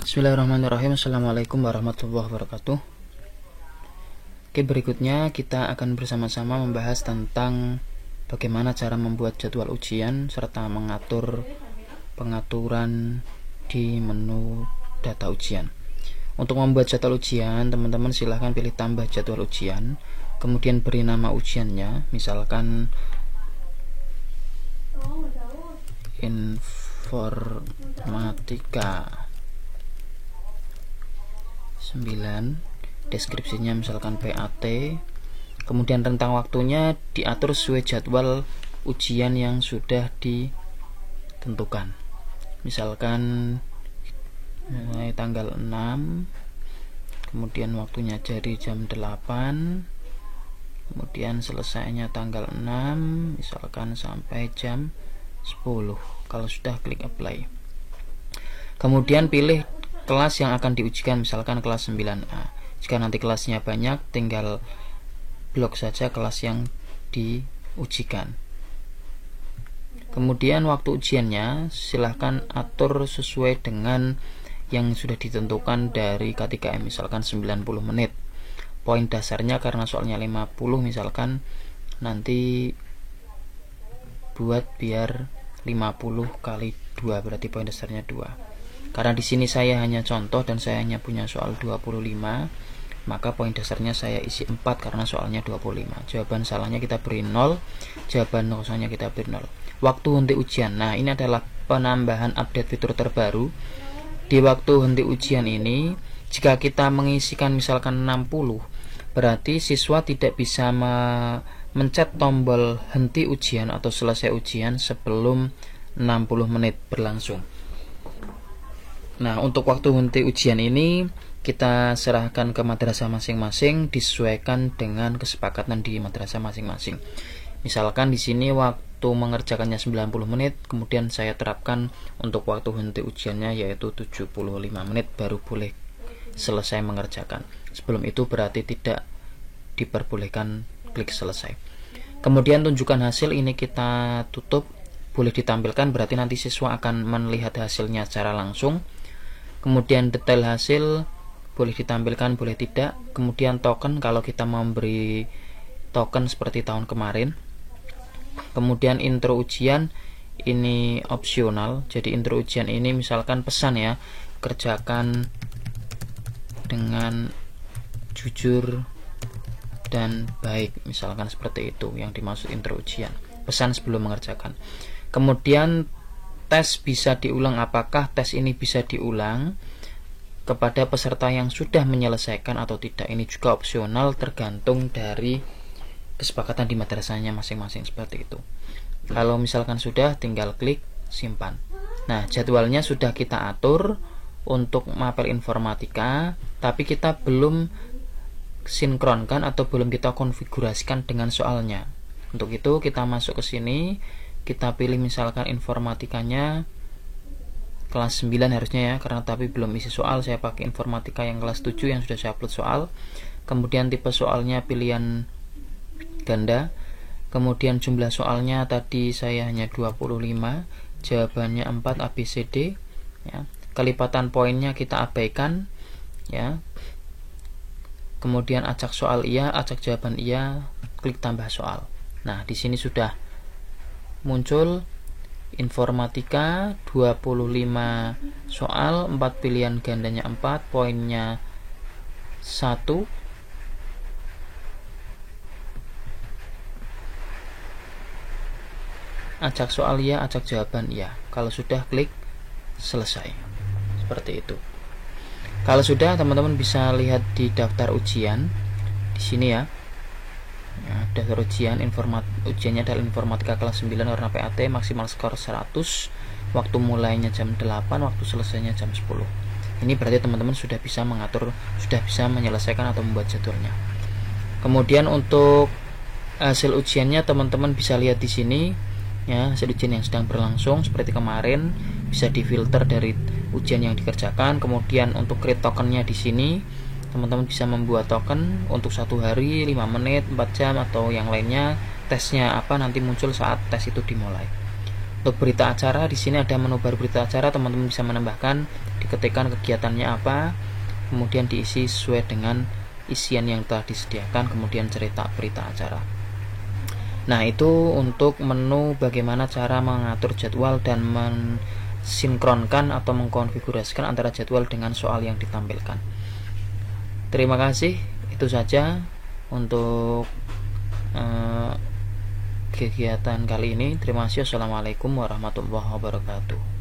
Bismillahirrahmanirrahim. Assalamualaikum warahmatullahi wabarakatuh. Oke, berikutnya kita akan bersama-sama membahas tentang bagaimana cara membuat jadwal ujian serta mengatur pengaturan di menu data ujian. Untuk membuat jadwal ujian, teman-teman silahkan pilih tambah jadwal ujian, kemudian beri nama ujiannya, misalkan informatika 9, deskripsinya misalkan PAT, kemudian rentang waktunya diatur sesuai jadwal ujian yang sudah ditentukan, misalkan mulai tanggal 6, kemudian waktunya dari jam 8, kemudian selesainya tanggal 6, misalkan sampai jam 10. Kalau sudah, klik apply. Kemudian pilih kelas yang akan diujikan, misalkan kelas 9A. Jika nanti kelasnya banyak, tinggal blok saja kelas yang diujikan. Kemudian waktu ujiannya silahkan atur sesuai dengan yang sudah ditentukan dari K3M, misalkan 90 menit. Poin dasarnya karena soalnya 50, misalkan nanti buat biar 50 kali 2, berarti poin dasarnya 2. Karena di sini saya hanya contoh dan saya hanya punya soal 25, maka poin dasarnya saya isi 4 karena soalnya 25. Jawaban salahnya kita beri 0, jawaban kosongnya kita beri 0. Waktu henti ujian. Nah, ini adalah penambahan update fitur terbaru. Di waktu henti ujian ini, jika kita mengisikan misalkan 60, berarti siswa tidak bisa mencet tombol henti ujian atau selesai ujian sebelum 60 menit berlangsung. Nah, untuk waktu henti ujian ini kita serahkan ke madrasah masing-masing, disesuaikan dengan kesepakatan di madrasah masing-masing. Misalkan di sini waktu mengerjakannya 90 menit, kemudian saya terapkan untuk waktu henti ujiannya yaitu 75 menit baru boleh selesai mengerjakan. Sebelum itu berarti tidak diperbolehkan klik selesai. Kemudian tunjukkan hasil ini kita tutup, boleh ditampilkan, berarti nanti siswa akan melihat hasilnya secara langsung. Kemudian detail hasil boleh ditampilkan, boleh tidak. Kemudian token, kalau kita memberi token seperti tahun kemarin. Kemudian intro ujian ini opsional, jadi intro ujian ini misalkan pesan ya, kerjakan dengan jujur dan baik, misalkan seperti itu yang dimaksud intro ujian, pesan sebelum mengerjakan. Kemudian tes bisa diulang, apakah tes ini bisa diulang kepada peserta yang sudah menyelesaikan atau tidak. Ini juga opsional, tergantung dari kesepakatan di madrasahnya masing-masing, seperti itu. Kalau misalkan sudah, tinggal klik simpan. Nah, jadwalnya sudah kita atur untuk mapel informatika, tapi kita belum sinkronkan atau belum kita konfigurasikan dengan soalnya. Untuk itu kita masuk ke sini, kita pilih misalkan informatikanya kelas 9 harusnya ya, karena tapi belum isi soal, saya pakai informatika yang kelas 7 yang sudah saya upload soal. Kemudian tipe soalnya pilihan ganda, kemudian jumlah soalnya tadi saya hanya 25, jawabannya 4 ABCD ya. Kelipatan poinnya kita abaikan ya. Kemudian acak soal iya, acak jawaban iya, klik tambah soal. Nah, di sini sudah muncul informatika 25 soal, 4 pilihan gandanya 4, poinnya 1. Acak soal ya, acak jawaban ya. Kalau sudah, klik selesai. Seperti itu. Kalau sudah, teman-teman bisa lihat di daftar ujian di sini ya. Daftar ujian, ujiannya adalah informatika kelas 9 warna PAT, maksimal skor 100, waktu mulainya jam 8, waktu selesainya jam 10. Ini berarti teman-teman sudah bisa mengatur, sudah bisa menyelesaikan atau membuat jadwalnya. Kemudian untuk hasil ujiannya teman-teman bisa lihat di sini ya, hasil ujian yang sedang berlangsung seperti kemarin, bisa difilter dari ujian yang dikerjakan. Kemudian untuk create tokennya di sini teman-teman bisa membuat token untuk 1 hari, 5 menit, 4 jam atau yang lainnya. Tesnya apa nanti muncul saat tes itu dimulai. Untuk berita acara di sini ada menu baru berita acara, teman-teman bisa menambahkan diketikkan kegiatannya apa, kemudian diisi sesuai dengan isian yang telah disediakan, kemudian cerita berita acara. Nah, itu untuk menu bagaimana cara mengatur jadwal dan mensinkronkan atau mengkonfigurasikan antara jadwal dengan soal yang ditampilkan. Terima kasih, itu saja untuk kegiatan kali ini. Terima kasih. Assalamualaikum warahmatullahi wabarakatuh.